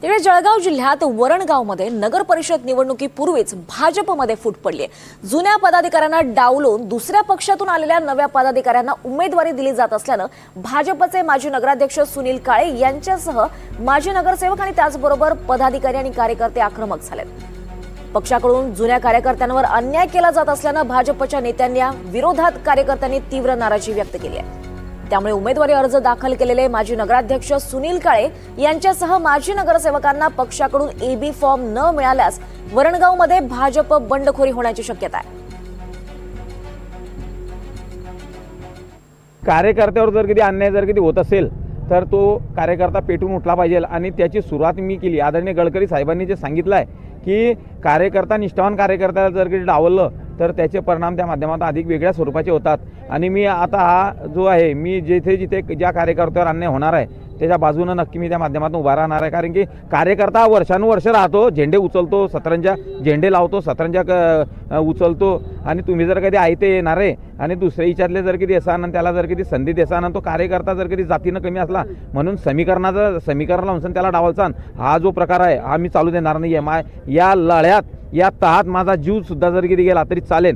तिकडे जळगाव जिल्ह्यात वरणगावमध्ये नगर परिषद निवडणुकीपूर्वीच भाजपमध्ये फूट पडली आहे। जुन्या पदाधिकाऱ्यांना डावलून दुसऱ्या पक्षातून आलेल्या नव्या पदाधिकाऱ्यांना उमेदवारी दिली जात असल्यानं भाजपचे माजी नगराध्यक्ष सुनील काळे यांच्यासह माजी नगरसेवक आणि त्याचबरोबर पदाधिकारी आणि कार्यकर्ते आक्रमक झालेत। पक्षाकडून जुन्या कार्यकर्त्यांवर अन्याय केला जात असल्यानं भाजपच्या नेत्यांच्या विरोधात कार्यकर्त्यांनी तीव्र नाराजी व्यक्त केली आहे। त्यामुळे उमेदवारी अर्ज दाखल केलेले माजी नगराध्यक्ष सुनील काळे यांच्यासह माजी नगरसेवकांना पक्षाकडून एबी फॉर्म न मिळाल्यास वरणगावमध्ये भाजप बंडखोरी होण्याची शक्यता आहे। कार्यकर्त्यावर जर कधी अन्याय जर कधी होत असेल तर तो कार्यकर्ता पेटून उठला पाहिजे आणि त्याची सुरुवात मी केली। आदरणीय गडकरी साहेबांनी जे सांगितलं आहे की कार्यकर्ता निष्ठावान कार्यकर्त्याला जर कधी डावललं तर त्याचे परिणाम त्या माध्यमातून अधिक वेगळ्या स्वरूपाचे होतात। आणि मी आता हा जो आहे मी जिथे जिथे ज्या कार्यकर्त्यावर अन्याय होणार आहे त्याच्या बाजूने नक्की मी त्या माध्यमातून उभा राहणार आहे। कारण की कार्यकर्ता वर्षानुवर्ष राहतो, झेंडे उचलतो, सतरंजा झेंडे लावतो, सतरंजा उचलतो आणि तुम्ही जर कधी आयते येणार आहे आणि दुसऱ्या हिच्यातले जर कधी असाल आणि त्याला जर कधी संधी देसान आणि तो कार्यकर्ता जर कधी जातीनं कमी असला म्हणून समीकरण लावून त्याला डावलसान हा जो प्रकार आहे हा मी चालू देणार नाही आहे। या लढ्यात या तहात माझा जीव सुद्धा जर कधी गेला तरी चालेल।